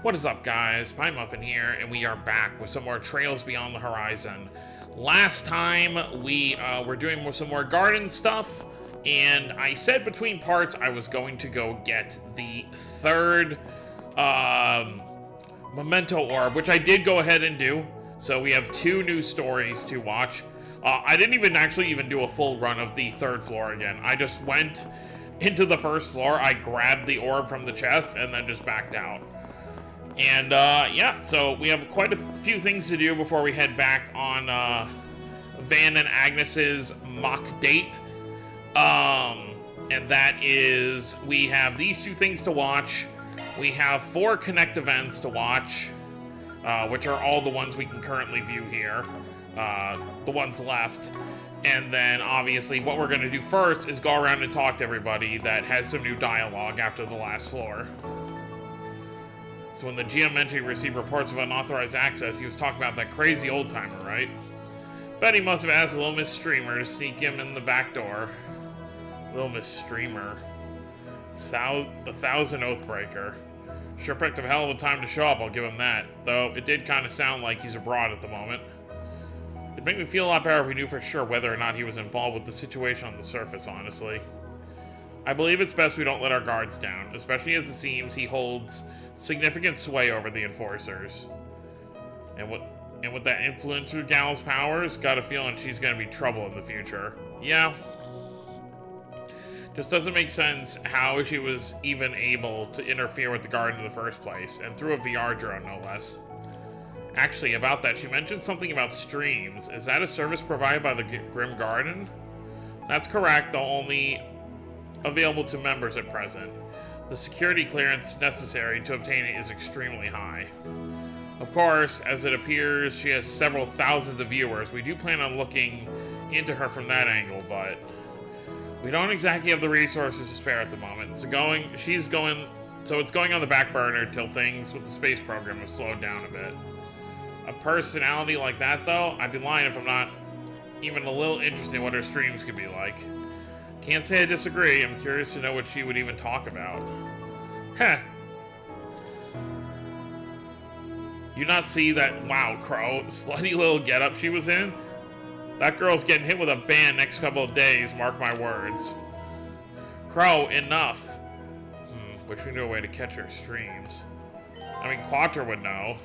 What is up, guys? Pie Muffin here, and we are back with some more Trails Beyond the Horizon. Last time, we were doing some more garden stuff, and I said between parts I was going to go get the third Memento Orb, which I did go ahead and do. So we have two new stories to watch. I didn't even do a full run of the third floor again. I just went into the first floor, I grabbed the orb from the chest, and then just backed out. And, yeah, so we have quite a few things to do before we head back on, Van and Agnes's mock date. And that is, we have these two things to watch. We have 4 Connect events to watch, which are all the ones we can currently view here. The ones left. And then, obviously, what we're going to do first is go around and talk to everybody that has some new dialogue after the last floor. So when the GM mentioned he received reports of unauthorized access, he was talking about that crazy old-timer, right? Bet he must have asked Little Miss Streamer to sneak him in the back door. Little Miss Streamer. The Thousand Oathbreaker. Sure picked a hell of a time to show up, I'll give him that. Though, it did kind of sound like he's abroad at the moment. It'd make me feel a lot better if we knew for sure whether or not he was involved with the situation on the surface, honestly. I believe it's best we don't let our guards down, especially as it seems he holds significant sway over the Enforcers. And with that Influencer gal's powers, got a feeling she's gonna be trouble in the future. Yeah. Just doesn't make sense how she was even able to interfere with the garden in the first place, and through a VR drone, no less. Actually, about that, she mentioned something about streams. Is that a service provided by the Grim Garden? That's correct, though only available to members at present. The security clearance necessary to obtain it is extremely high. Of course, as it appears she has several thousands of viewers, we do plan on looking into her from that angle, but we don't exactly have the resources to spare at the moment. So it's going on the back burner till things with the space program have slowed down a bit. A personality like that, though, I'd be lying if I'm not even a little interested in what her streams could be like. Can't say I disagree. I'm curious to know what she would even talk about. Heh. You not see that, wow, Crow, slutty little getup she was in? That girl's getting hit with a ban next couple of days, mark my words. Crow, enough. Wish we knew a way to catch her streams. I mean, Quattro would know.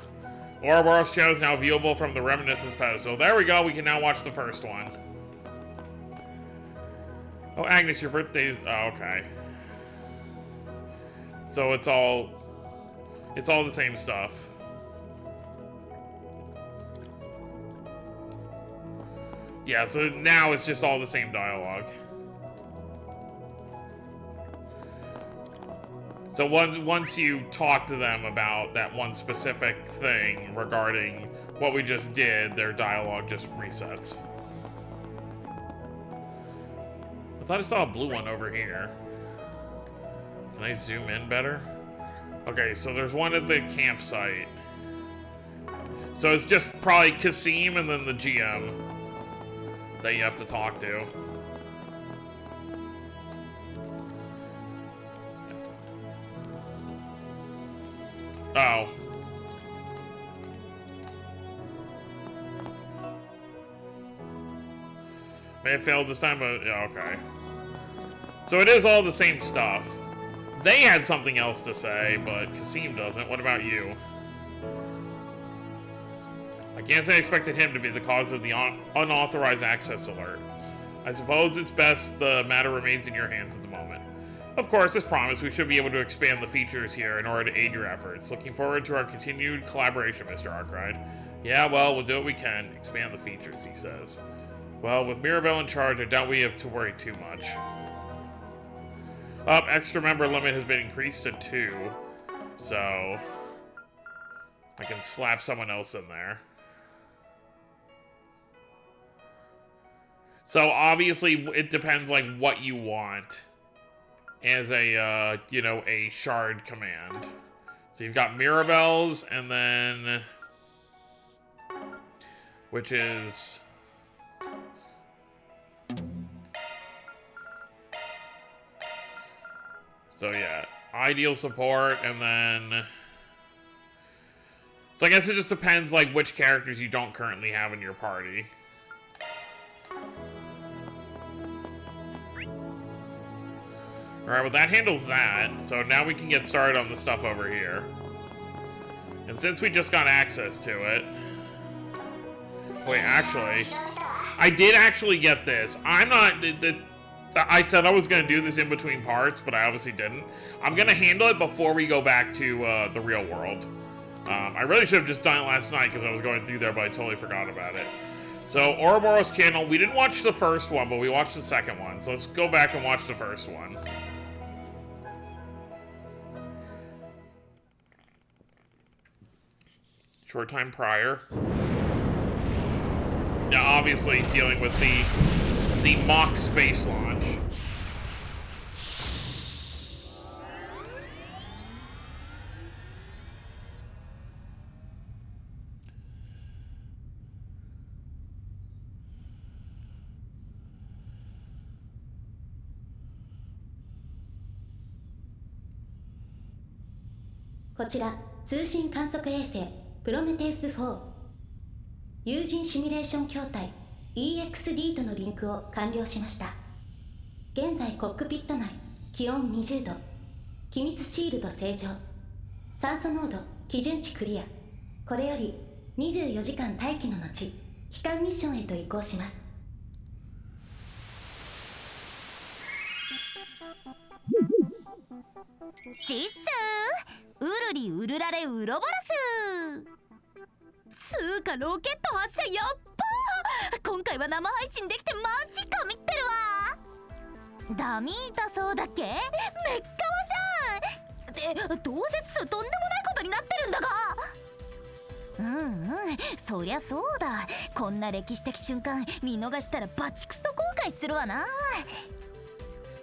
Ouroboros Shadow is now viewable from the Reminiscence pedestal. There we go, we can now watch the first one. Oh, Agnes, your birthday... Oh, okay. So it's all the same stuff. Yeah, so now it's just all the same dialogue. So once you talk to them about that one specific thing regarding what we just did, their dialogue just resets. I thought I saw a blue one over here. Can I zoom in better? Okay, so there's one at the campsite. So it's just probably Kasim and then the GM that you have to talk to. Oh. May have failed this time, but yeah, okay. So it is all the same stuff. They had something else to say, but Kasim doesn't. What about you? I can't say I expected him to be the cause of the unauthorized access alert. I suppose it's best the matter remains in your hands at the moment. Of course, as promised, we should be able to expand the features here in order to aid your efforts. Looking forward to our continued collaboration, Mr. Arkwright. Yeah, well, we'll do what we can. Expand the features, he says. Well, with Mirabelle in charge, I doubt we have to worry too much. Extra member limit has been increased to 2. So I can slap someone else in there. So obviously, it depends like what you want as a, you know, a shard command. So you've got Mirabelle's, and then, which is, so yeah, ideal support, and then So I guess it just depends, like, which characters you don't currently have in your party. Alright, well that handles that. So now we can get started on the stuff over here. And since we just got access to it... Wait, actually... I did actually get this. I'm not... I said I was going to do this in between parts, but I obviously didn't. I'm going to handle it before we go back to the real world. I really should have just done it last night because I was going through there, but I totally forgot about it. So, Ouroboros channel, we didn't watch the first one, but we watched the second one. So let's go back and watch the first one. Short time prior. Now, obviously, dealing with the mock space launch. This 通信観測衛星プロメテウス4有人シミュレーション筐体 EXD とのリンクを完了しました。現在コックピット内気温20度、機密シールド正常、酸素濃度基準値クリア。これより24時間待機の後帰還ミッションへと移行します。シッスー、ウルリウルラレウロボロス。つうかロケット発射やっばー。今回は生配信できてマジ神ってるわ。ダミータそうだっけ？めっかわじゃん。で、同説数とんでもないことになってるんだが。そりゃそうだ。こんな歴史的瞬間見逃したらバチクソ後悔するわな。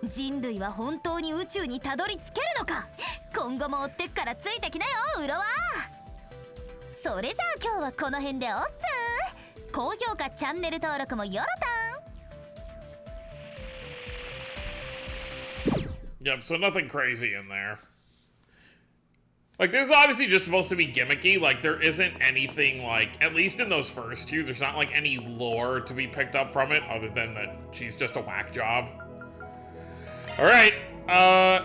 人類は本当に宇宙にたどり着けるのか。今後も追ってくからついてきなよウロは。それじゃあ今日はこの辺でおっつー。高評価チャンネル登録もよろたん。 Yep, so nothing crazy in there. Like, this is obviously just supposed to be gimmicky. Like, there isn't anything, like, at least in those first two, there's not, like, any lore to be picked up from it, other than that she's just a whack job. Alright,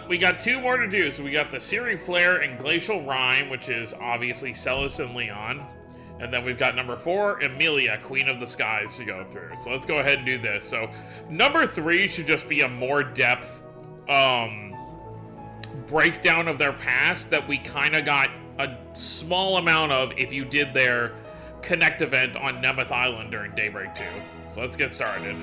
we got two more to do. So we got the Searing Flare and Glacial Rime, which is obviously Celes and Leon. And then we've got number 4, Emilia, Queen of the Skies, to go through. So let's go ahead and do this. So, number 3 should just be a more depth, breakdown of their past that we kind of got a small amount of if you did their Connect event on Nemeth Island during Daybreak 2. So let's get started.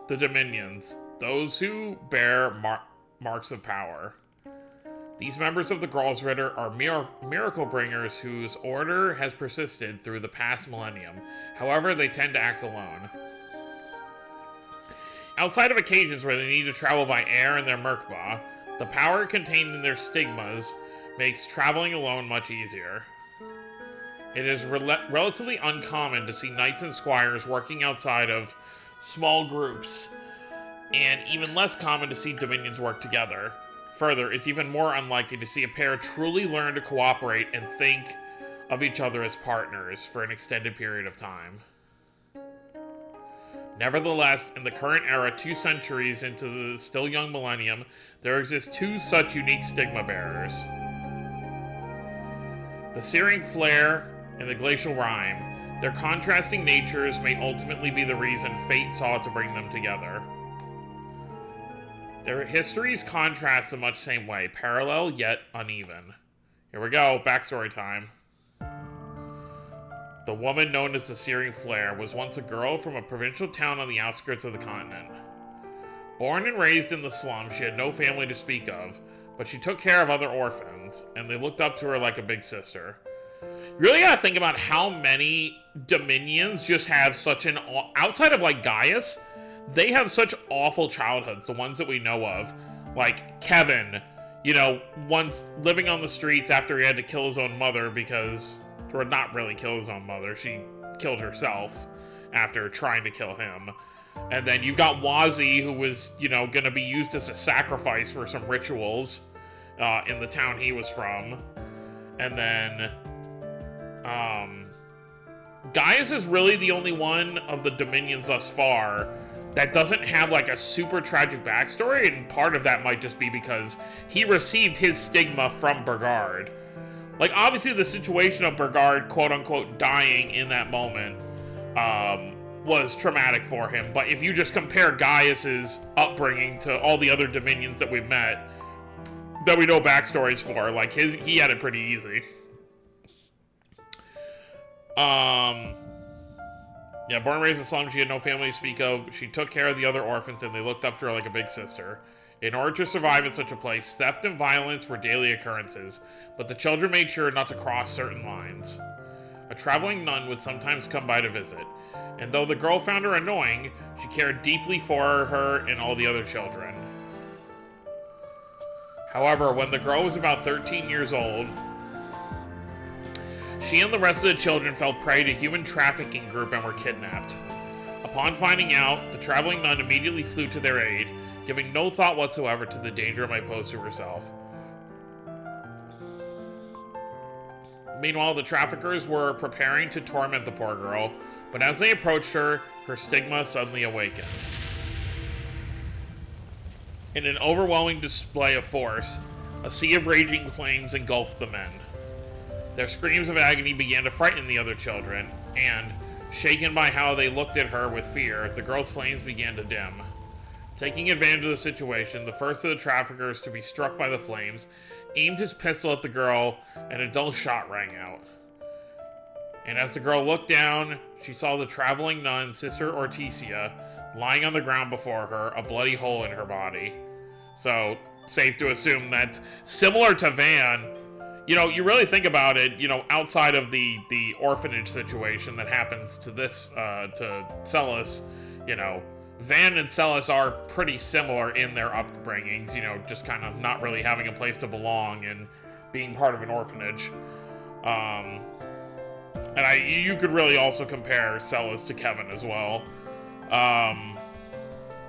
The Dominions, those who bear marks of power. These members of the Gralsritter are miracle bringers whose order has persisted through the past millennium. However, they tend to act alone. Outside of occasions where they need to travel by air in their Merkaba, the power contained in their stigmas makes traveling alone much easier. It is relatively uncommon to see knights and squires working outside of small groups, and even less common to see dominions work together. Further, it's even more unlikely to see a pair truly learn to cooperate and think of each other as partners for an extended period of time. Nevertheless, in the current era, 2 centuries into the still young millennium, there exist 2 such unique stigma bearers. The Searing Flare and the Glacial Rime. Their contrasting natures may ultimately be the reason fate saw to bring them together. Their histories contrast in much same way, parallel yet uneven. Here we go, backstory time. The woman known as the Searing Flare was once a girl from a provincial town on the outskirts of the continent. Born and raised in the slums, she had no family to speak of, but she took care of other orphans, and they looked up to her like a big sister. You really gotta think about how many Dominions just have such an... Outside of, like, Gaius, they have such awful childhoods, the ones that we know of. Like, Kevin, you know, once living on the streets after he had to kill his own mother because... Or not really kill his own mother, she killed herself after trying to kill him. And then you've got Wazi, who was, you know, going to be used as a sacrifice for some rituals in the town he was from. And then Gaius is really the only one of the Dominions thus far that doesn't have like a super tragic backstory, and part of that might just be because he received his stigma from Burgard. Like, obviously the situation of Burgard, quote-unquote, dying in that moment was traumatic for him, but if you just compare Gaius's upbringing to all the other Dominions that we've met, that we know backstories for, like, he had it pretty easy. Yeah, born and raised in slums, she had no family to speak of. She took care of the other orphans, and they looked up to her like a big sister. In order to survive in such a place, theft and violence were daily occurrences, but the children made sure not to cross certain lines. A traveling nun would sometimes come by to visit, and though the girl found her annoying, she cared deeply for her and all the other children. However, when the girl was about 13 years old, she and the rest of the children fell prey to a human trafficking group and were kidnapped. Upon finding out, the traveling nun immediately flew to their aid, giving no thought whatsoever to the danger it might pose to herself. Meanwhile, the traffickers were preparing to torment the poor girl, but as they approached her, her stigma suddenly awakened. In an overwhelming display of force, a sea of raging flames engulfed the men. Their screams of agony began to frighten the other children, and, shaken by how they looked at her with fear, the girl's flames began to dim. Taking advantage of the situation, the first of the traffickers to be struck by the flames aimed his pistol at the girl, and a dull shot rang out. And as the girl looked down, she saw the traveling nun, Sister Ortesia, lying on the ground before her, a bloody hole in her body. So, safe to assume that, similar to Van, you know, you really think about it, you know, outside of the orphanage situation that happens to this, to Celes, you know, Van and Celes are pretty similar in their upbringings, you know, just kind of not really having a place to belong and being part of an orphanage. And you could really also compare Celes to Kevin as well.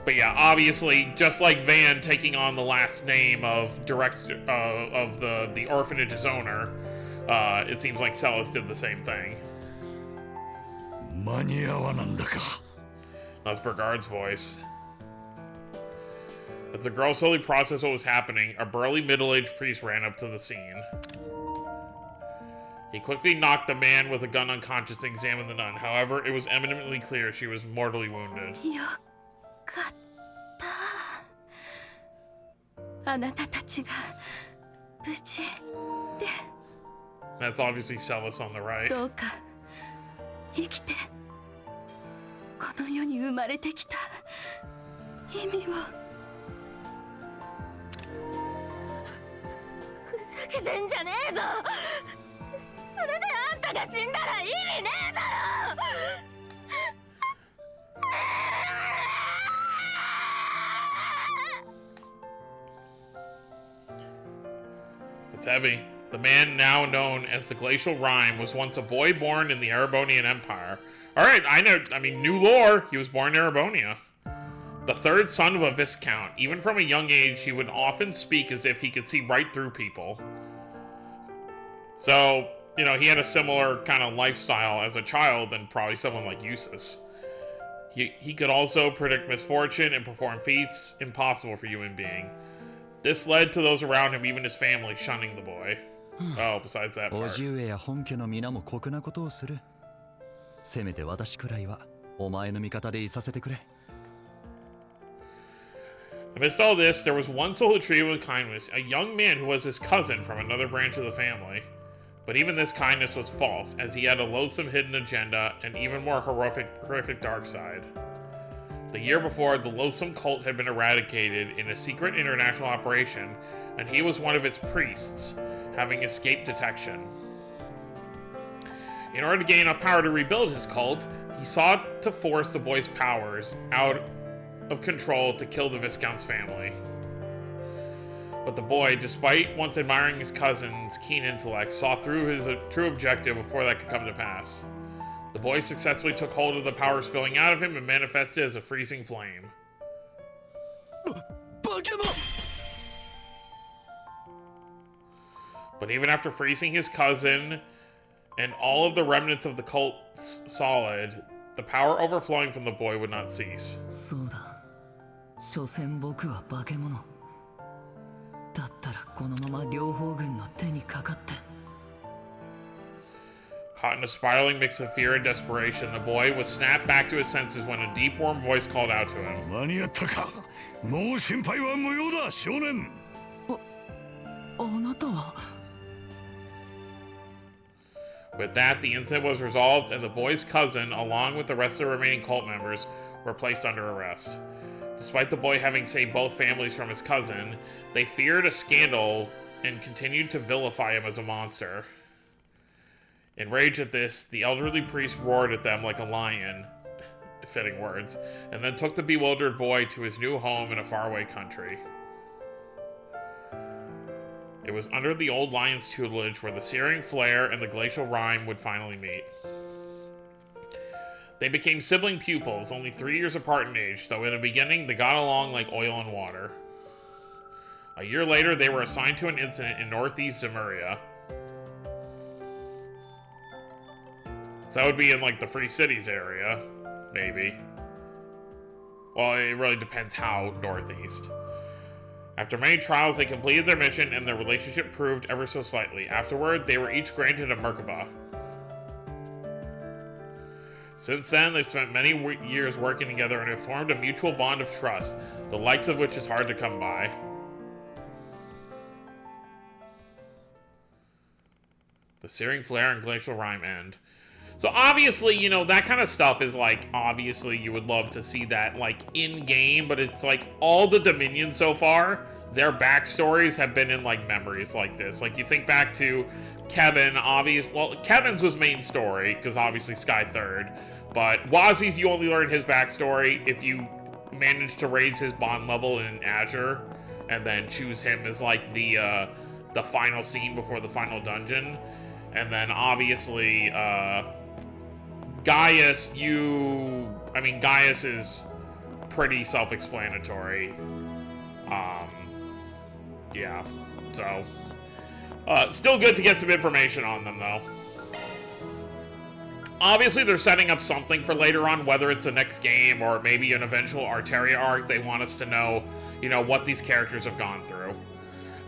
But yeah, obviously, just like Van taking on the last name of the orphanage's owner, it seems like Celes did the same thing. That's Burgard's voice. As the girl slowly processed what was happening, a burly middle-aged priest ran up to the scene. He quickly knocked the man with a gun unconscious and examined the nun. However, it was eminently clear she was mortally wounded. That's obviously Celes on the right. It's heavy. The man now known as the Glacial Rime was once a boy born in the Erebonian Empire. Alright, new lore. He was born in Erebonia. The third son of a Viscount. Even from a young age, he would often speak as if he could see right through people. So, you know, he had a similar kind of lifestyle as a child than probably someone like Eustace. He could also predict misfortune and perform feats impossible for a human being. This led to those around him, even his family, shunning the boy. Oh, besides that part. Amidst all this, there was one soul who treated him with kindness, a young man who was his cousin from another branch of the family. But even this kindness was false, as he had a loathsome hidden agenda and even more horrific dark side. The year before, the loathsome cult had been eradicated in a secret international operation, and he was one of its priests, having escaped detection. In order to gain enough power to rebuild his cult, he sought to force the boy's powers out of control to kill the Viscount's family. But the boy, despite once admiring his cousin's keen intellect, saw through his true objective before that could come to pass. The boy successfully took hold of the power spilling out of him and manifested as a freezing flame. But even after freezing his cousin and all of the remnants of the cult's solid, the power overflowing from the boy would not cease. Caught in a spiraling mix of fear and desperation, the boy was snapped back to his senses when a deep, warm voice called out to him. With that, the incident was resolved, and the boy's cousin, along with the rest of the remaining cult members, were placed under arrest. Despite the boy having saved both families from his cousin, they feared a scandal and continued to vilify him as a monster. Enraged at this, the elderly priest roared at them like a lion, fitting words, and then took the bewildered boy to his new home in a faraway country. It was under the old lion's tutelage where the searing flare and the glacial rime would finally meet. They became sibling pupils, only 3 years apart in age, though in the beginning they got along like oil and water. A year later, they were assigned to an incident in northeast Zemuria. So that would be in, like, the Free Cities area, maybe. Well, it really depends how northeast. After many trials, they completed their mission, and their relationship proved ever so slightly. Afterward, they were each granted a Merkaba. Since then, they've spent many years working together and have formed a mutual bond of trust, the likes of which is hard to come by. The searing flare and glacial rime end. So obviously, you know, that kind of stuff is like, obviously you would love to see that like in-game, but it's like all the Dominion so far, their backstories have been in like memories like this. Like you think back to Kevin, Kevin's was main story, because obviously Sky third, but Wazi's, you only learn his backstory if you manage to raise his bond level in Azure, and then choose him as like the final scene before the final dungeon. And then obviously, Gaius, Gaius is pretty self-explanatory. Yeah, so, still good to get some information on them, though. Obviously, they're setting up something for later on, whether it's the next game or maybe an eventual Arteria arc. They want us to know, you know, what these characters have gone through.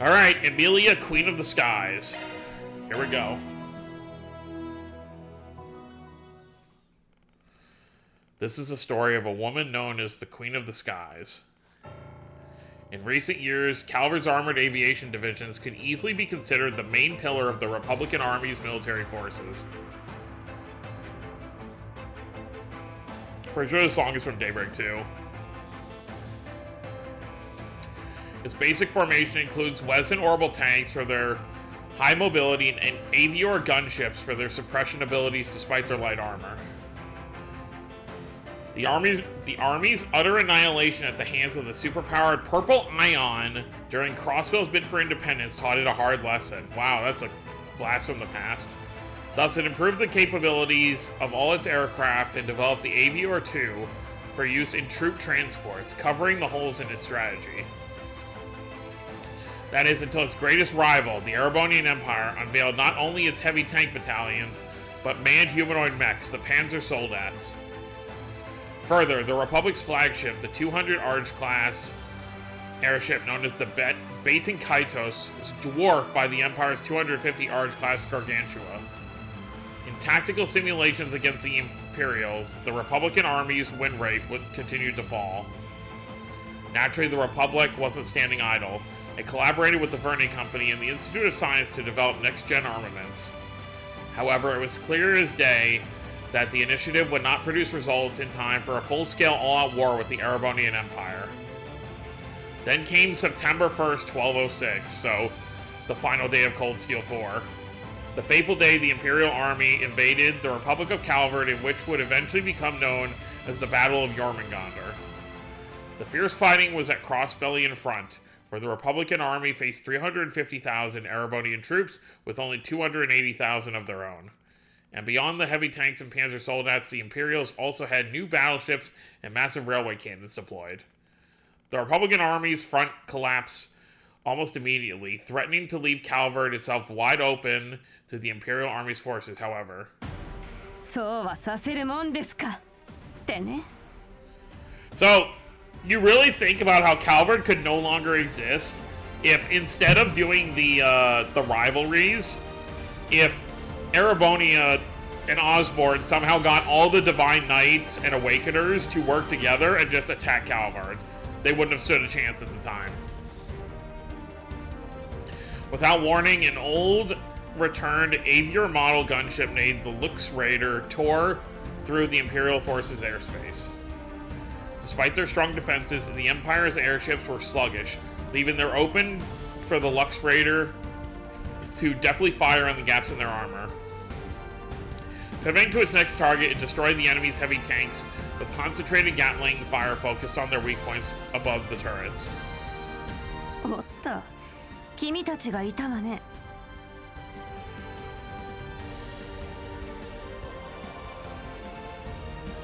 Alright, Emilia, Queen of the Skies. Here we go. This is a story of a woman known as the Queen of the Skies. In recent years, Calvard's armored aviation divisions could easily be considered the main pillar of the Republican Army's military forces. Pretty sure this song is from Daybreak 2. Its basic formation includes Wesen orbital tanks for their high mobility and Avior gunships for their suppression abilities despite their light armor. The Army's utter annihilation at the hands of the superpowered Purple Ion during Crossbill's bid for independence taught it a hard lesson. Wow, that's a blast from the past. Thus, it improved the capabilities of all its aircraft and developed the Avior 2 for use in troop transports, covering the holes in its strategy. That is, until its greatest rival, the Erebonian Empire, unveiled not only its heavy tank battalions, but manned humanoid mechs, the Panzer Soldats. Further, the Republic's flagship, the 200 Arge-class airship known as the Baton Kaitos, was dwarfed by the Empire's 250 Arge-class Gargantua. In tactical simulations against the Imperials, the Republican Army's win rate would continue to fall. Naturally, the Republic wasn't standing idle. It collaborated with the Verne Company and the Institute of Science to develop next-gen armaments. However, it was clear as day that the initiative would not produce results in time for a full-scale all-out war with the Erebonian Empire. Then came September 1st, 1206, so the final day of Cold Steel 4. The fateful day the Imperial Army invaded the Republic of Calvard, in which would eventually become known as the Battle of Jormungandr. The fierce fighting was at Crossbelly Front, where the Republican Army faced 350,000 Erebonian troops with only 280,000 of their own. And beyond the heavy tanks and Panzer Soldats, the Imperials also had new battleships and massive railway cannons deployed. The Republican Army's front collapsed almost immediately, threatening to leave Calvard itself wide open to the Imperial Army's forces, however. So, you really think about how Calvard could no longer exist if instead of doing the rivalries, if Erebonia and Osborne somehow got all the Divine Knights and Awakeners to work together and just attack Calvard. They wouldn't have stood a chance at the time. Without warning, an old, returned Avior model gunship named the Lux Raider tore through the Imperial forces' airspace. Despite their strong defenses, the Empire's airships were sluggish, leaving them open for the Lux Raider to deftly fire on the gaps in their armor. Pivoting to its next target, it destroyed the enemy's heavy tanks with concentrated Gatling fire focused on their weak points above the turrets.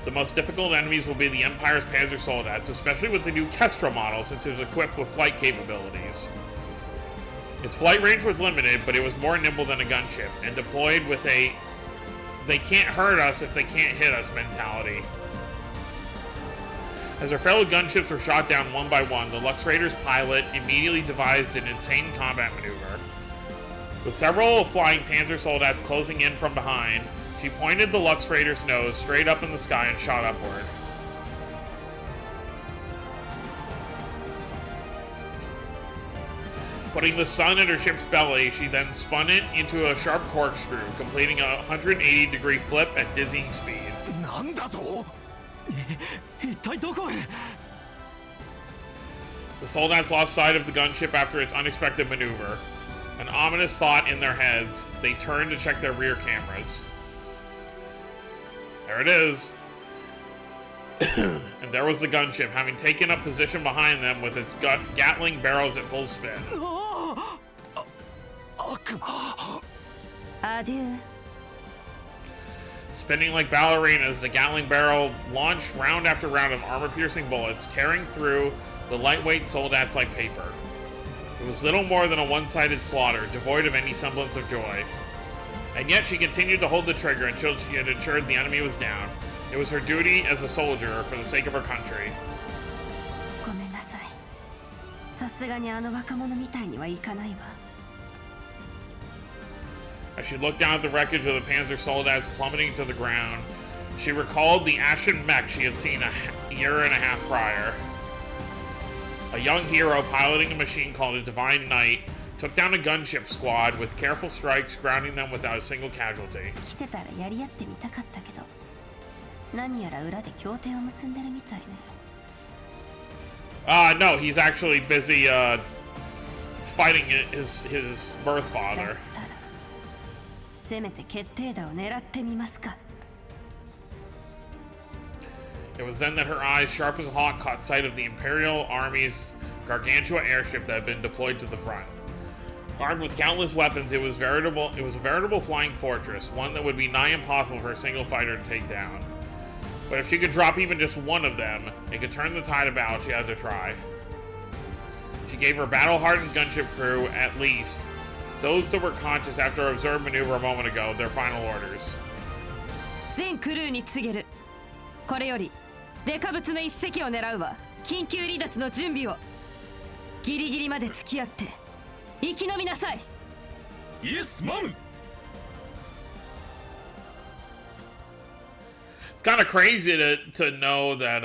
The most difficult enemies will be the Empire's Panzer Soldats, especially with the new Kestra model since it was equipped with flight capabilities. Its flight range was limited, but it was more nimble than a gunship, and deployed with a "they can't hurt us if they can't hit us" mentality. As their fellow gunships were shot down one by one, the Lux Raider's pilot immediately devised an insane combat maneuver. With several flying Panzer Soldats closing in from behind, she pointed the Lux Raider's nose straight up in the sky and shot upward. Putting the sun in her ship's belly, she then spun it into a sharp corkscrew, completing a 180-degree flip at dizzying speed. The Soldats lost sight of the gunship after its unexpected maneuver. An ominous thought in their heads, they turned to check their rear cameras. There it is. And there was the gunship, having taken up position behind them with its Gatling barrels at full spin. Adieu. Spinning like ballerinas, the Gatling barrel launched round after round of armor-piercing bullets, tearing through the lightweight Soldats like paper. It was little more than a one-sided slaughter, devoid of any semblance of joy. And yet she continued to hold the trigger until she had ensured the enemy was down. It was her duty as a soldier for the sake of her country. As she looked down at the wreckage of the Panzer Soldats plummeting to the ground, she recalled the ashen mech she had seen a year and a half prior. A young hero piloting a machine called a Divine Knight took down a gunship squad with careful strikes, grounding them without a single casualty. No, he's actually busy fighting his birth father. It was then that her eyes, sharp as a hawk, caught sight of the Imperial Army's Gargantua airship that had been deployed to the front. Armed with countless weapons, it was a veritable flying fortress, one that would be nigh impossible for a single fighter to take down. But if she could drop even just one of them, and could turn the tide about, she had to try. She gave her battle-hardened gunship crew, at least, those that were conscious after our observed maneuver a moment ago, their final orders. 全クルーに告げる。これよりデカブツの一隻を狙うわ。緊急離脱の準備を。ギリギリまで付き合って生き延びなさい。Yes, Mom. It's kind of crazy to know that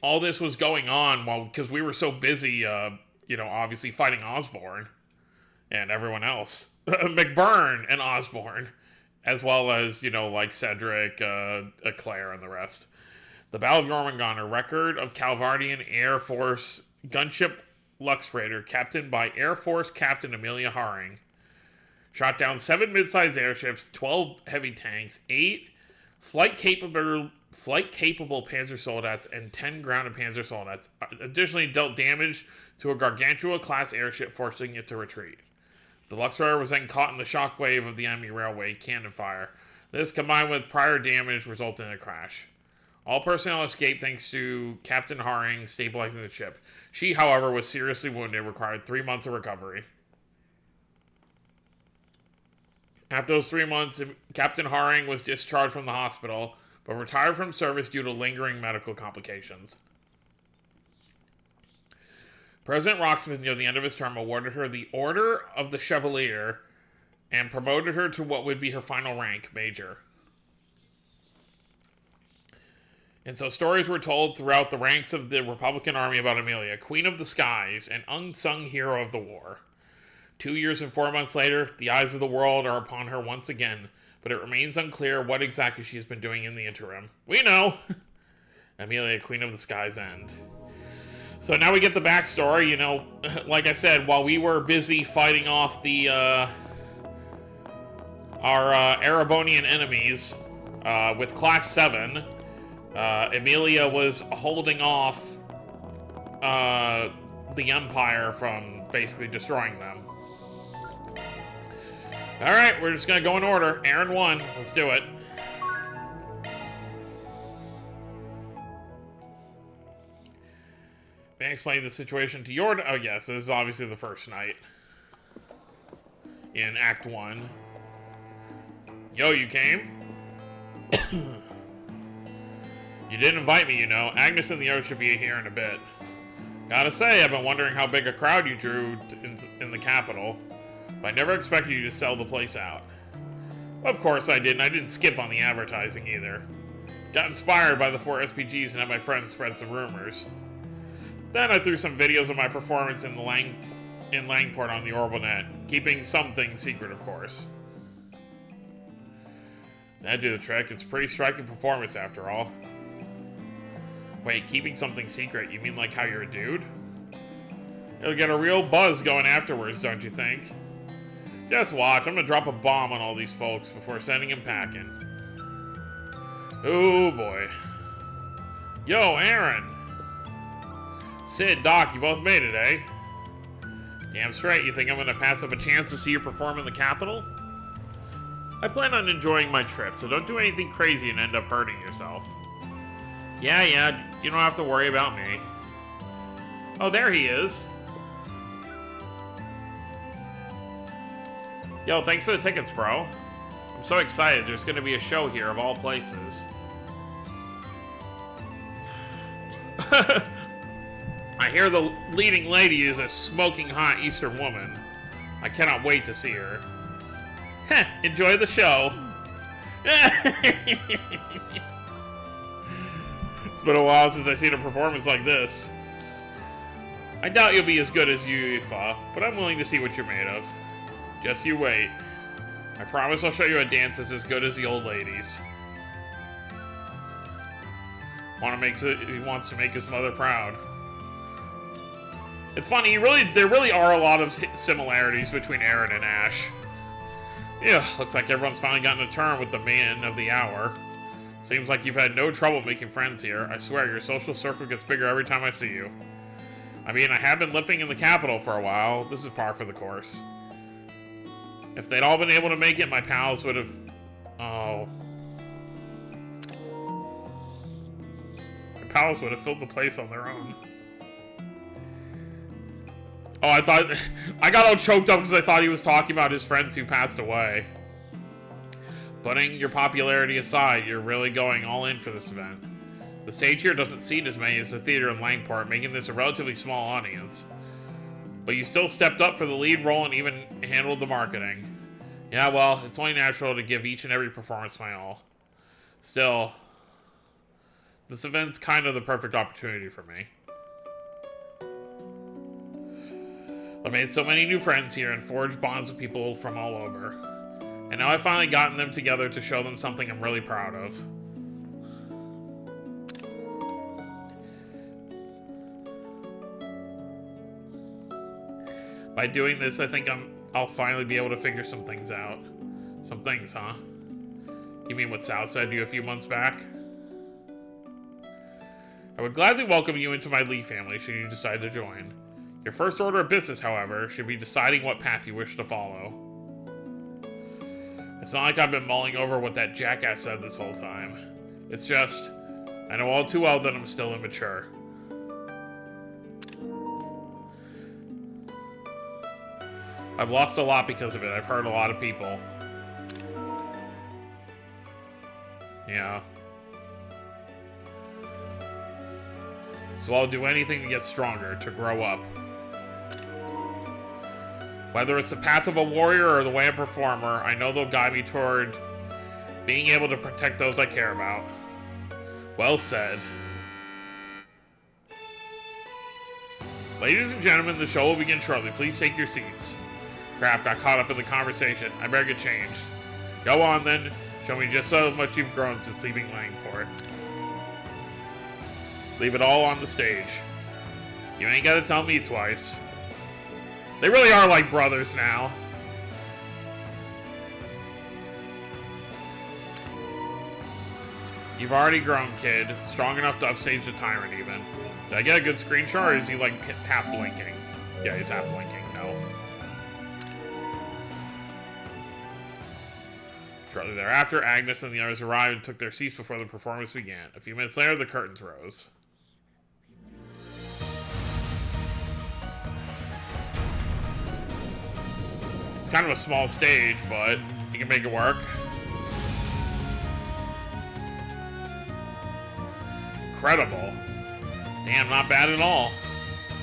all this was going on because we were so busy, obviously fighting Osborne and everyone else, McBurn and Osborne, as well as like Cedric, Claire, and the rest. The Battle of Jormungand, a record of Calvardian Air Force gunship Lux Raider, captained by Air Force Captain Amelia Haring, shot down 7 mid-sized airships, 12 heavy tanks, 8 flight-capable Panzer Soldats, and 10 grounded Panzer Soldats. Additionally, dealt damage to a Gargantua-class airship, forcing it to retreat. The Lux Raider was then caught in the shockwave of the enemy railway cannon fire. This, combined with prior damage, resulted in a crash. All personnel escaped thanks to Captain Haring stabilizing the ship. She, however, was seriously wounded and required 3 months of recovery. After those 3 months, Captain Haring was discharged from the hospital, but retired from service due to lingering medical complications. President Rocksmith, near the end of his term, awarded her the Order of the Chevalier and promoted her to what would be her final rank, Major. And so stories were told throughout the ranks of the Republican Army about Amelia, Queen of the Skies, an unsung hero of the war. 2 years and 4 months later, the eyes of the world are upon her once again, but it remains unclear what exactly she has been doing in the interim. We know! Amelia, Queen of the Skies End. So now we get the backstory. You know, like I said, while we were busy fighting off the our Erebonian enemies with Class 7, Amelia was holding off the Empire from basically destroying them. Alright, we're just gonna go in order. Aaron 1, let's do it. May I explain the situation to your... Oh yes, this is obviously the first night. In Act 1. Yo, you came? You didn't invite me, you know. Agnes and the others should be here in a bit. Gotta say, I've been wondering how big a crowd you drew in the capital. But I never expected you to sell the place out. Of course I didn't. I didn't skip on the advertising either. Got inspired by the 4 SPGs and had my friends spread some rumors. Then I threw some videos of my performance in Langport on the Orbital.net, keeping something secret, of course. That'd do the trick. It's a pretty striking performance, after all. Wait, keeping something secret? You mean like how you're a dude? It'll get a real buzz going afterwards, don't you think? Just watch. I'm gonna drop a bomb on all these folks before sending them packing. Oh boy. Yo, Aaron! Sid, Doc, you both made it, eh? Damn straight. You think I'm gonna pass up a chance to see you perform in the Capitol? I plan on enjoying my trip, so don't do anything crazy and end up hurting yourself. Yeah, you don't have to worry about me. Oh, there he is. Yo, thanks for the tickets, bro. I'm so excited. There's gonna be a show here of all places. I hear the leading lady is a smoking hot Eastern woman. I cannot wait to see her. Heh, enjoy the show. It's been a while since I've seen a performance like this. I doubt you'll be as good as Yuifa, but I'm willing to see what you're made of. Just you wait. I promise I'll show you a dance that's as good as the old ladies. He wants to make his mother proud. It's funny, there really are a lot of similarities between Aaron and Ash. Yeah, looks like everyone's finally gotten a turn with the man of the hour. Seems like you've had no trouble making friends here. I swear, your social circle gets bigger every time I see you. I mean, I have been living in the capital for a while. This is par for the course. If they'd all been able to make it, my pals would have... Oh. My pals would have filled the place on their own. Oh, I got all choked up because I thought he was talking about his friends who passed away. Putting your popularity aside, you're really going all in for this event. The stage here doesn't seat as many as the theater in Langport, making this a relatively small audience. But you still stepped up for the lead role and even handled the marketing. Yeah, well, it's only natural to give each and every performance my all. Still, this event's kind of the perfect opportunity for me. I made so many new friends here and forged bonds with people from all over. And now I've finally gotten them together to show them something I'm really proud of. By doing this, I think I'll finally be able to figure some things out. Some things, huh? You mean what Sal said to you a few months back? I would gladly welcome you into my Lee family should you decide to join. Your first order of business, however, should be deciding what path you wish to follow. It's not like I've been mulling over what that jackass said this whole time. It's just, I know all too well that I'm still immature. I've lost a lot because of it. I've hurt a lot of people. Yeah. So I'll do anything to get stronger, to grow up. Whether it's the path of a warrior or the way of a performer, I know they'll guide me toward being able to protect those I care about. Well said. Ladies and gentlemen, the show will begin shortly. Please take your seats. Crap, got caught up in the conversation. I better get changed. Go on then. Show me just how much you've grown since leaving Langport. Leave it all on the stage. You ain't gotta tell me twice. They really are like brothers now. You've already grown, kid. Strong enough to upstage the tyrant, even. Did I get a good screenshot, or is he, like, half blinking? Yeah, he's half blinking. No. Shortly thereafter, Agnes and the others arrived and took their seats before the performance began. A few minutes later, the curtains rose. It's kind of a small stage, but you can make it work. Incredible. Damn, not bad at all.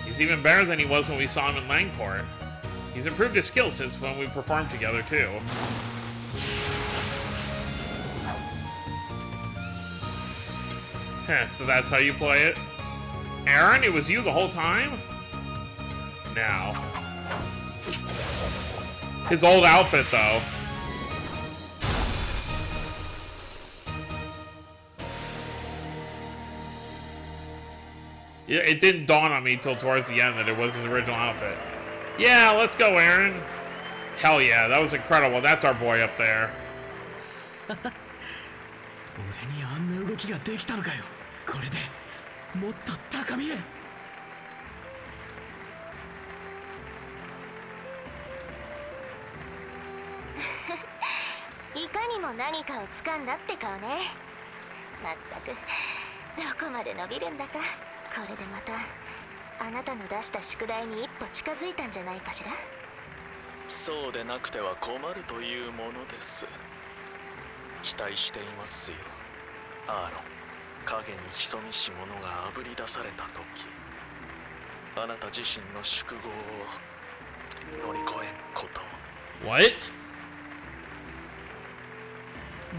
He's even better than he was when we saw him in Langport. He's improved his skills since when we performed together, too. So that's how you play it? Aaron, it was you the whole time? Now. His old outfit, though. Yeah, it didn't dawn on me till towards the end that it was his original outfit. Yeah, let's go, Aaron. Hell yeah, that was incredible. That's our boy up there. 俺にあんな動きができたのかよ。これでもっと高みへ。いかにも何かを掴んだって顔ね。まったくどこまで伸びるんだか。これでまたあなたの出した宿題に一歩近づいたんじゃないかしら。そうでなくては困るというものです。期待していますよ、アーロン。影に潜みし者があぶり出された時、あなた自身の宿業を乗り越えんこと。 What?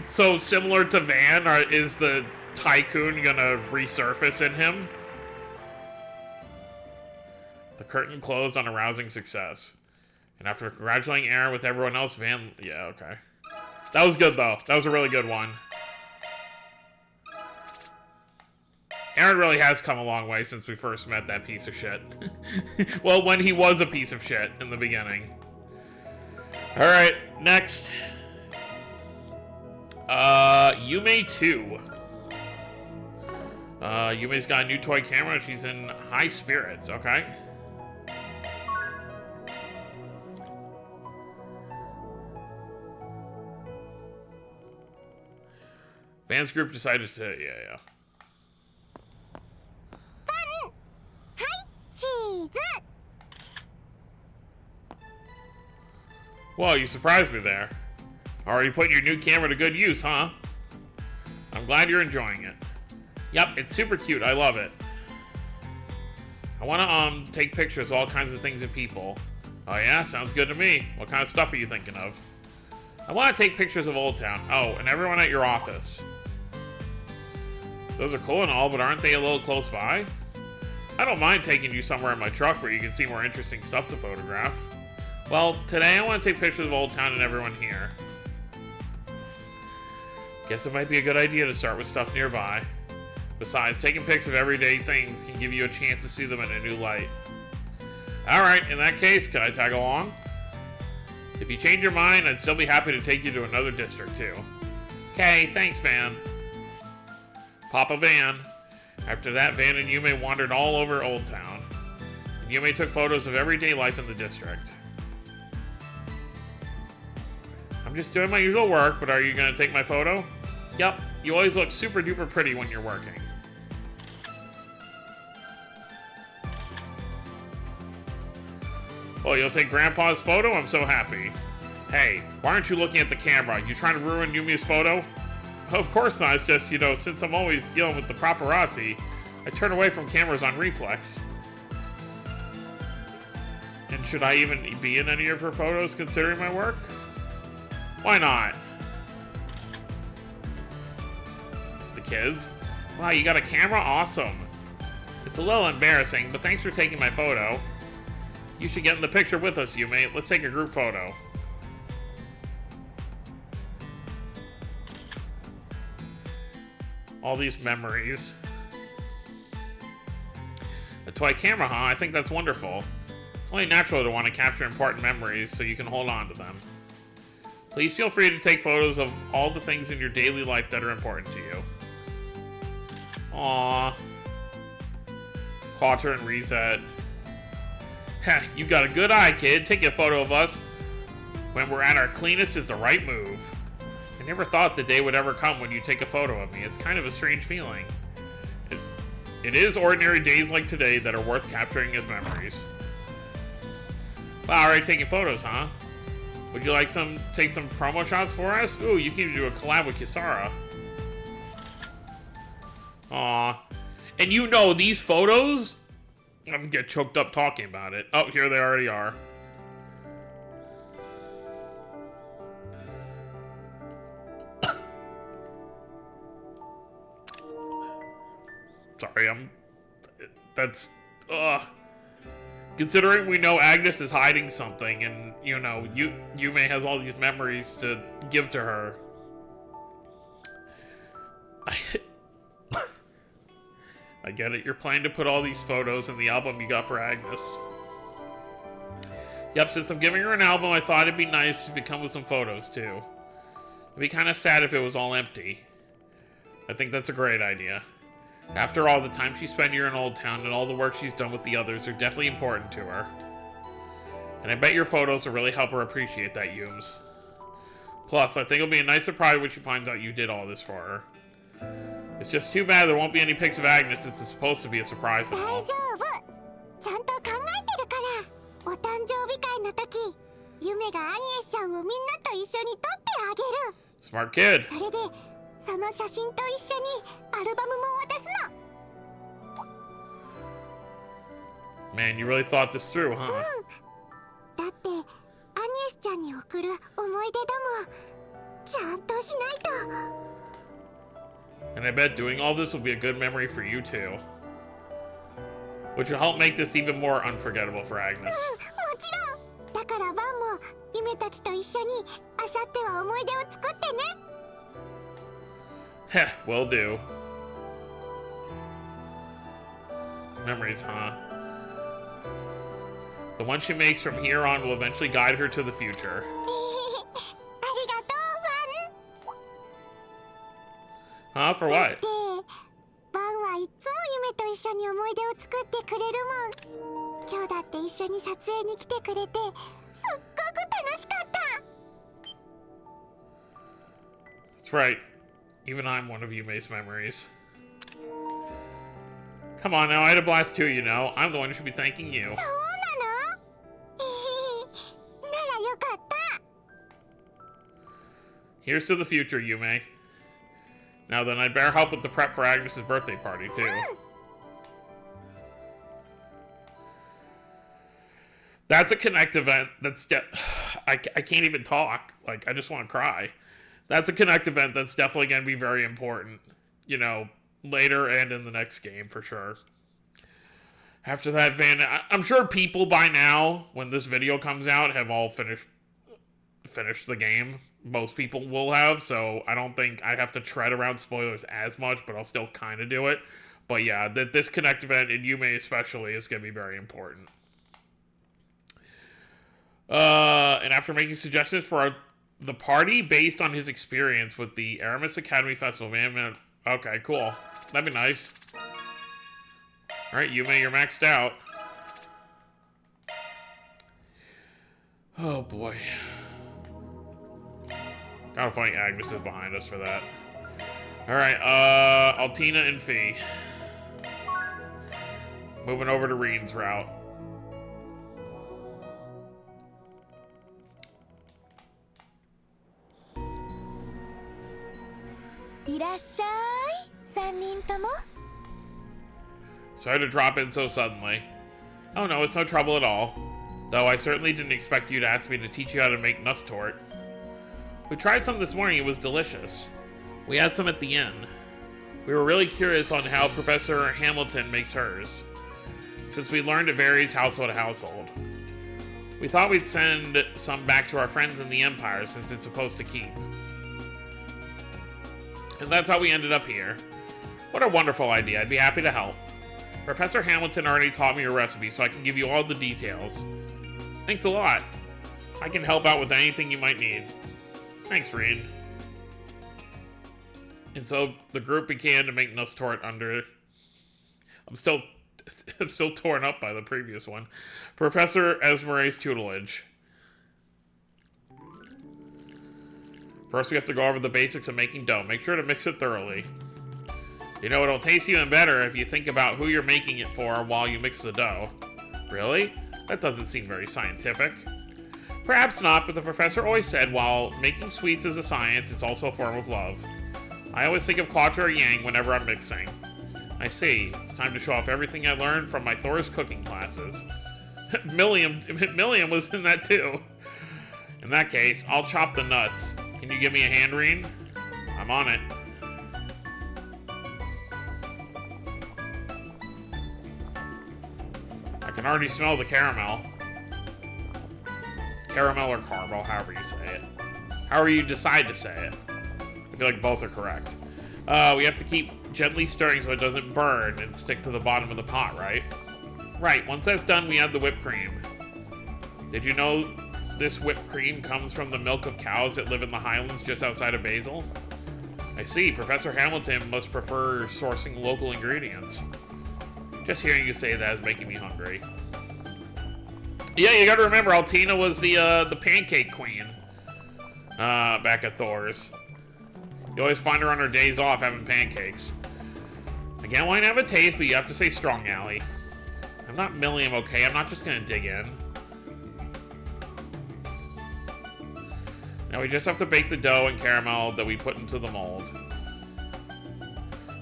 So similar to Van, is the tycoon gonna resurface in him? The curtain closed on a rousing success. And after congratulating Aaron with everyone else, Van... Yeah, okay. That was good, though. That was a really good one. Aaron really has come a long way since we first met that piece of shit. Well, when he was a piece of shit in the beginning. Alright, next. Yume 2. Yume's got a new toy camera. She's in high spirits, okay? Van's group decided to, yeah. Whoa, you surprised me there. Already putting your new camera to good use, huh? I'm glad you're enjoying it. Yep, it's super cute. I love it. I want to, take pictures of all kinds of things and people. Oh yeah? Sounds good to me. What kind of stuff are you thinking of? I want to take pictures of Old Town. Oh, and everyone at your office. Those are cool and all, but aren't they a little close by? I don't mind taking you somewhere in my truck where you can see more interesting stuff to photograph. Well, today I want to take pictures of Old Town and everyone here. Guess it might be a good idea to start with stuff nearby. Besides, taking pics of everyday things can give you a chance to see them in a new light. Alright, in that case, can I tag along? If you change your mind, I'd still be happy to take you to another district, too. Okay, thanks, Van. Papa Van. After that, Van and Yume wandered all over Old Town. And Yume took photos of everyday life in the district. I'm I'm just doing my usual work, but are you gonna take my photo? Yep, you always look super duper pretty when you're working. Oh, you'll take Grandpa's photo? I'm so happy. Hey, why aren't you looking at the camera? You trying to ruin Yumi's photo? Of course not, it's just, you know, since I'm always dealing with the paparazzi, I turn away from cameras on reflex. And should I even be in any of her photos considering my work? Why not? The kids? Wow, you got a camera? Awesome. It's a little embarrassing, but thanks for taking my photo. You should get in the picture with us, Yumi. Let's take a group photo. All these memories. A toy camera, huh? I think that's wonderful. It's only natural to want to capture important memories so you can hold on to them. Please feel free to take photos of all the things in your daily life that are important to you. Aww. Quater and Reset. Heh, you got a good eye, kid. Take a photo of us when we're at our cleanest is the right move. I never thought the day would ever come when you take a photo of me. It's kind of a strange feeling. It is ordinary days like today that are worth capturing as memories. Wow, already taking photos, huh? Would you like take some promo shots for us? Ooh, you can do a collab with Kisara. Aw. And you know, these photos, I'm gonna get choked up talking about it. Oh, here they already are. Sorry, that's, considering we know Agnes is hiding something, and, you know, Yume has all these memories to give to her. I get it, you're planning to put all these photos in the album you got for Agnes. Yep, since I'm giving her an album, I thought it'd be nice if it come with some photos, too. It'd be kind of sad if it was all empty. I think that's a great idea. After all, the time she spent here in Old Town and all the work she's done with the others are definitely important to her. And I bet your photos will really help her appreciate that, Yums. Plus, I think it'll be a nice surprise when she finds out you did all this for her. It's just too bad there won't be any pics of Agnes since it's supposed to be a surprise and all. Smart kid. Man, you really thought this through, huh? And I bet doing all this will be a good memory for you too. Which will help make this even more unforgettable for Agnes. Heh, will do. Memories, huh? The one she makes from here on will eventually guide her to the future. Huh? For what? That's right. Even I'm one of Yume's memories. Come on now, I had a blast too, you know. I'm the one who should be thanking you. Here's to the future, Yume. Now then, I'd better help with the prep for Agnes' birthday party, too. That's a Connect event that's... I can't even talk. Like, I just want to cry. That's a Connect event that's definitely going to be very important. You know, later and in the next game, for sure. After that, I'm sure people by now, when this video comes out, have all finished the game. Most people will have, so I don't think I'd have to tread around spoilers as much, but I'll still kind of do it. But yeah, this Connect event, and Yume especially, is going to be very important. And after making suggestions for the party based on his experience with the Aramis Academy Festival, man, okay, cool. That'd be nice. Alright, Yume, you're maxed out. Oh boy. Kind of funny Agnes is behind us for that. Alright, Altina and Fee. Moving over to Reen's route. いらっしゃい、三人とも。 Sorry to drop in so suddenly. Oh no, it's no trouble at all. Though I certainly didn't expect you to ask me to teach you how to make Nusstort. We tried some this morning, it was delicious. We had some at the inn. We were really curious on how Professor Hamilton makes hers, since we learned it varies household to household. We thought we'd send some back to our friends in the Empire, since it's supposed to keep. And that's how we ended up here. What a wonderful idea, I'd be happy to help. Professor Hamilton already taught me a recipe, so I can give you all the details. Thanks a lot. I can help out with anything you might need. Thanks, Reen. And so the group began to make Nusstort under... I'm still torn up by the previous one. Professor Esmeray's tutelage. First, we have to go over the basics of making dough. Make sure to mix it thoroughly. You know, it'll taste even better if you think about who you're making it for while you mix the dough. Really? That doesn't seem very scientific. Perhaps not, but the professor always said while making sweets is a science, it's also a form of love. I always think of Quattro Yang whenever I'm mixing. I see. It's time to show off everything I learned from my Thor's cooking classes. Milliam was in that too. In that case, I'll chop the nuts. Can you give me a hand, Reen? I'm on it. I can already smell the caramel. Caramel or caramel, however you say it. However you decide to say it. I feel like both are correct. We have to keep gently stirring so it doesn't burn and stick to the bottom of the pot, right? Right, once that's done, we add the whipped cream. Did you know this whipped cream comes from the milk of cows that live in the highlands just outside of Basel? I see, Professor Hamilton must prefer sourcing local ingredients. Just hearing you say that is making me hungry. Yeah, you gotta remember, Altina was the pancake queen back at Thor's. You always find her on her days off having pancakes. Again, wine have a taste, but you have to say strong, Allie. I'm not Milliam, okay? I'm not just gonna dig in. Now we just have to bake the dough and caramel that we put into the mold.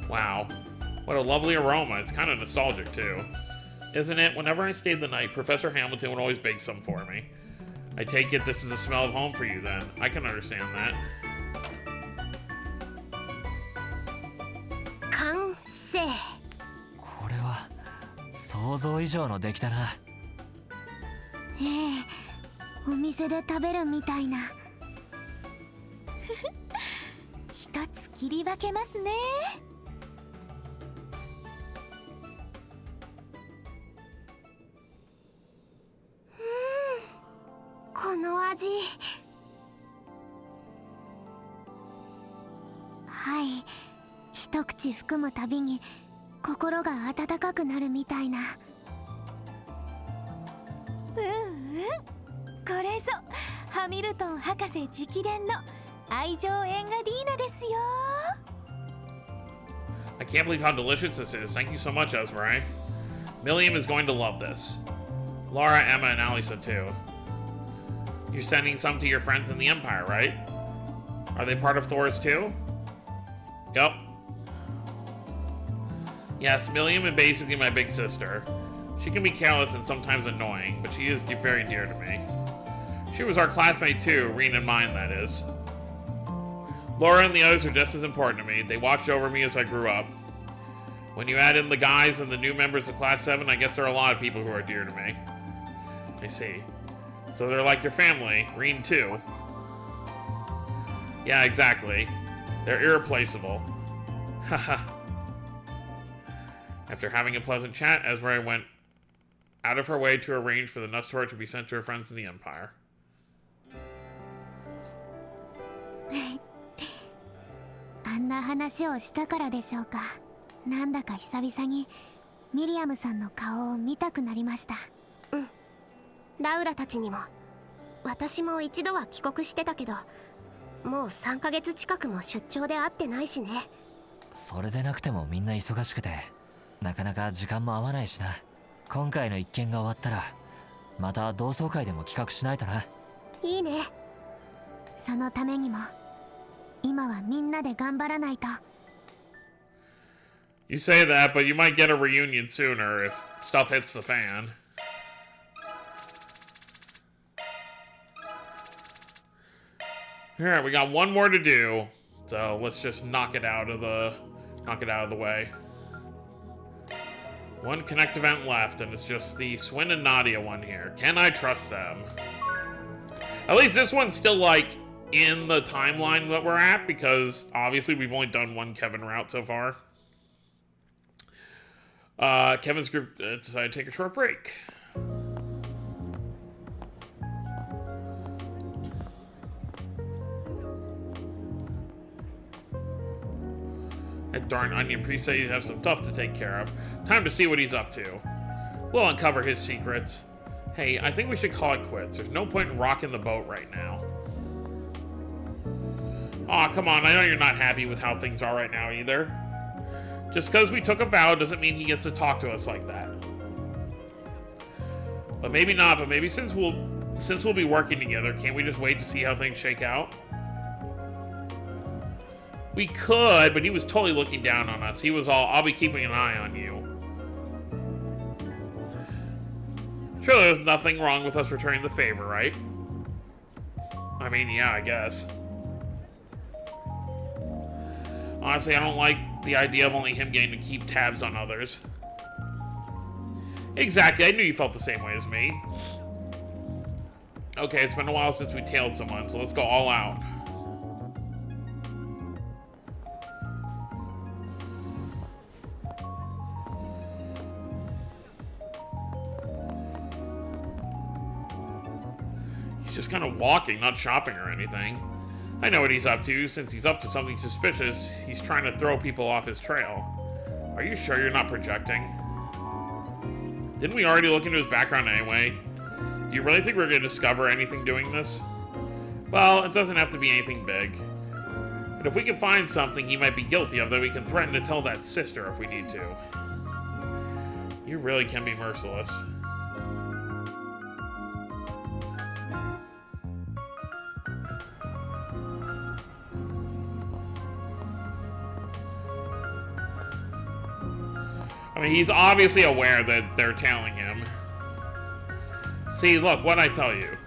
Wow. What a lovely aroma. It's kind of nostalgic, too. Isn't it? Whenever I stayed the night, Professor Hamilton would always bake some for me. I take it this is a smell of home for you, then. I can understand that. 完成。これは想像以上の出来だな。ええ、お店で食べるみたいな。一つ切り分けますね。この味。はい、一口含むたびに心が温かくなるみたいな。これぞハミルトン博士直伝の愛情エンガディーナですよ。 I can't believe how delicious this is. Thank you so much, Esmeralda. Milliam is going to love this. Laura, Emma, and Alisa too. You're sending some to your friends in the Empire, right? Are they part of Thor's too? Yup. Yes, Milliam is basically my big sister. She can be careless and sometimes annoying, but she is very dear to me. She was our classmate too, Reen and mine, that is. Laura and the others are just as important to me. They watched over me as I grew up. When you add in the guys and the new members of Class 7, I guess there are a lot of people who are dear to me. I see. So they're like your family, Reen too. Yeah, exactly. They're irreplaceable. Haha. After having a pleasant chat, Esmeralda went out of her way to arrange for the Nusstort to be sent to her friends in the Empire. あんな話をしたからでしょうか。なんだか久々にミリアムさんの顔を見たくなりました。うん。ラウラたちにも。私も一度は帰国してたけど、もう3ヶ月近くも出張で会ってないしね。それでなくてもみんな忙しくてなかなか時間も合わないしな。今回の一件が終わったらまた同窓会でも企画しないとな。いいね。そのためにも今はみんなで頑張らないと。 You say that, but you might get a reunion sooner if stuff hits the fan. Alright, we got one more to do. So let's just knock it out of the way. One Connect event left, and it's just the Swin and Nadia one here. Can I trust them? At least this one's still, like, in the timeline that we're at, because obviously we've only done one Kevin route so far. Kevin's group decided to take a short break. That darn onion priest said he'd have some stuff to take care of. Time to see what he's up to. We'll uncover his secrets. Hey, I think we should call it quits. There's no point in rocking the boat right now. Aw, come on, I know you're not happy with how things are right now either. Just because we took a vow doesn't mean he gets to talk to us like that. But maybe not, but maybe since we'll be working together, can't we just wait to see how things shake out? We could, but he was totally looking down on us. He was all, I'll be keeping an eye on you. Surely there's nothing wrong with us returning the favor, right? I mean, yeah, I guess. Honestly, I don't like the idea of only him getting to keep tabs on others. Exactly, I knew you felt the same way as me. Okay, it's been a while since we tailed someone, so let's go all out. He's just kind of walking, not shopping or anything. I know what he's up to. Since he's up to something suspicious, he's trying to throw people off his trail. Are you sure you're not projecting? Didn't we already look into his background anyway? Do you really think we're going to discover anything doing this? Well, it doesn't have to be anything big. But if we can find something he might be guilty of, then we can threaten to tell that sister if we need to. You really can be merciless. I mean, he's obviously aware that they're tailing him. See, look, what'd I tell you?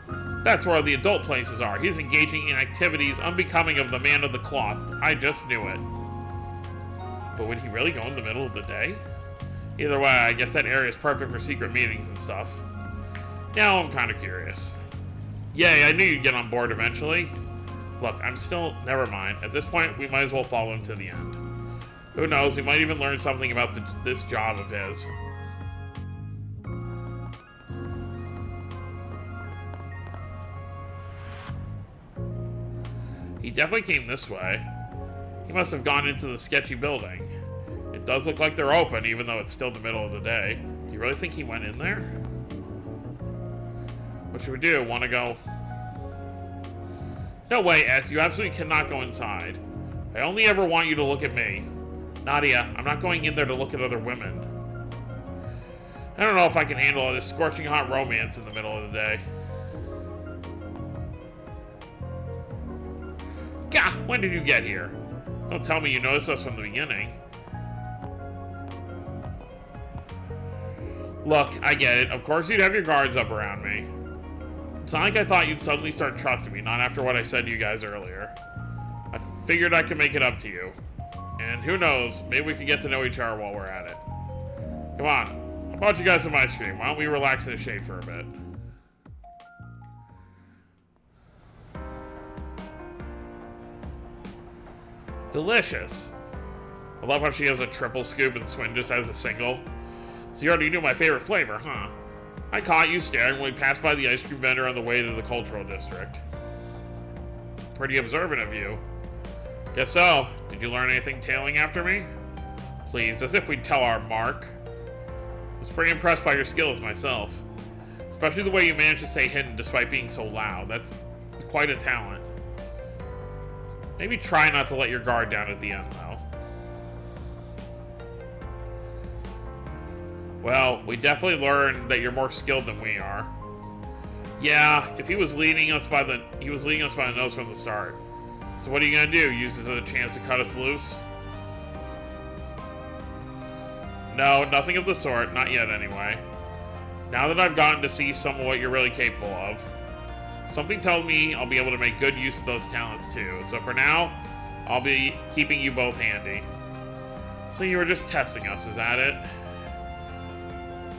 That's where the adult places are. He's engaging in activities unbecoming of the man of the cloth. I just knew it. But would he really go in the middle of the day? Either way, I guess that area is perfect for secret meetings and stuff. Now I'm kind of curious. Yay, I knew you'd get on board eventually. Look, I'm still... Never mind. At this point, we might as well follow him to the end. Who knows, we might even learn something about this job of his. He definitely came this way. He must have gone into the sketchy building. It does look like they're open, even though it's still the middle of the day. Do you really think he went in there? What should we do? Want to go? No way, S. You absolutely cannot go inside. I only ever want you to look at me. Nadia, I'm not going in there to look at other women. I don't know if I can handle all this scorching hot romance in the middle of the day. Gah! When did you get here? Don't tell me you noticed us from the beginning. Look, I get it. Of course you'd have your guards up around me. It's not like I thought you'd suddenly start trusting me, not after what I said to you guys earlier. I figured I could make it up to you. And who knows, maybe we could get to know each other while we're at it. Come on, I bought you guys some ice cream. Why don't we relax in the shade for a bit? Delicious. I love how she has a triple scoop and Swin just has a single. So you already knew my favorite flavor, huh? I caught you staring when we passed by the ice cream vendor on the way to the cultural district. Pretty observant of you. Guess so. Did you learn anything tailing after me? Please, as if we'd tell our Mark. I was pretty impressed by your skills myself. Especially the way you managed to stay hidden despite being so loud. That's quite a talent. Maybe try not to let your guard down at the end, though. Well, we definitely learned that you're more skilled than we are. Yeah, if he was leading us by the nose from the start. So what are you gonna do? Use this as a chance to cut us loose? No, nothing of the sort. Not yet, anyway. Now that I've gotten to see some of what you're really capable of, something tells me I'll be able to make good use of those talents too. So for now, I'll be keeping you both handy. So you were just testing us, is that it?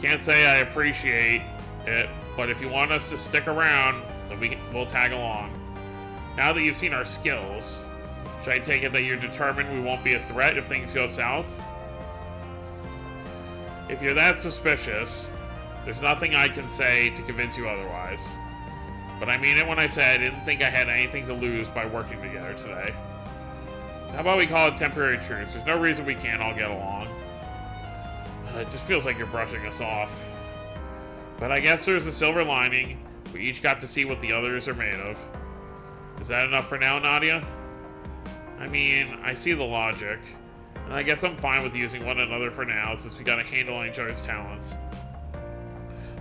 Can't say I appreciate it, but if you want us to stick around, then we'll tag along. Now that you've seen our skills, should I take it that you're determined we won't be a threat if things go south? If you're that suspicious, there's nothing I can say to convince you otherwise. But I mean it when I say I didn't think I had anything to lose by working together today. How about we call it temporary truce? There's no reason we can't all get along. It just feels like you're brushing us off. But I guess there's a silver lining. We each got to see what the others are made of. Is that enough for now, Nadia? I mean, I see the logic. And I guess I'm fine with using one another for now, since we got a handle on each other's talents.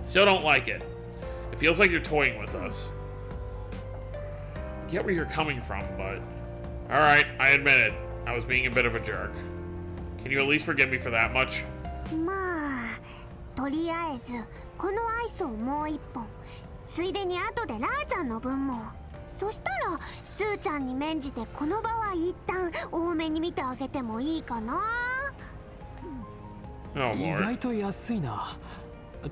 Still don't like it. It feels like you're toying with us. I get where you're coming from, but... Alright, I admit it. I was being a bit of a jerk. Can you at least forgive me for that much? まあとりあえずこのアイスをもう一本ついでに後でラーちゃんの分もそしたらスーちゃんに免じてこの場は一旦多めに見てあげてもいいかな。意外と安いな。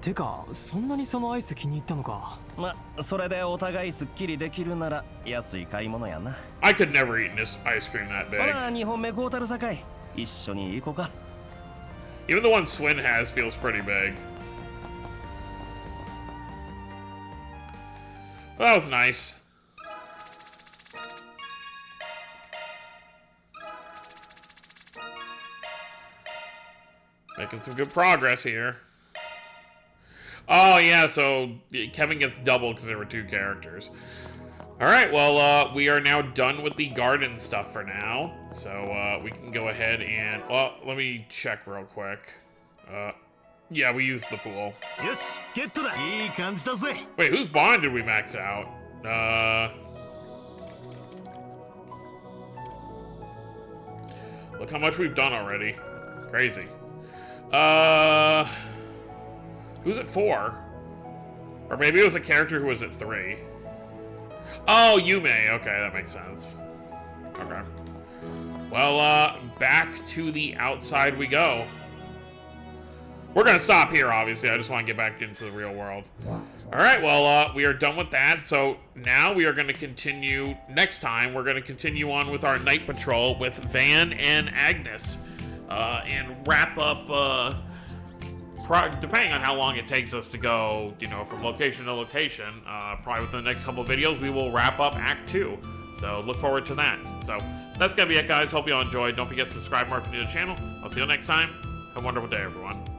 てかそんなにそのアイス気に入ったのか。まそれでお互いすっきりできるなら安い買い物やな。 I could never eat this ice cream that ほ big. ら2本目こうたるさかい一緒に行こうか。 Even the one Swin has feels pretty big. Well, that was nice. Making some good progress here. Oh, yeah, so Kevin gets double because there were two characters. Alright, well, we are now done with the garden stuff for now. So, we can go ahead and... Well, let me check real quick. Yeah, we used the pool. Yes, get to that. いい感じだぜ。 Wait, whose bond did we max out? Look how much we've done already. Crazy. Who's at 4? Or maybe it was a character who was at 3. Oh, Yume. Okay, that makes sense. Okay. Well, back to the outside we go. We're gonna stop here, obviously. I just want to get back into the real world. Alright, well, we are done with that. So now we are going to continue, next time, we're going to continue on with our night patrol with Van and Agnes. And wrap up, depending on how long it takes us to go, you know, from location to location, probably within the next couple of videos, we will wrap up Act 2. So look forward to that. So that's going to be it, guys. Hope you all enjoyed. Don't forget to subscribe more if you're new to the channel. I'll see you next time. Have a wonderful day, everyone.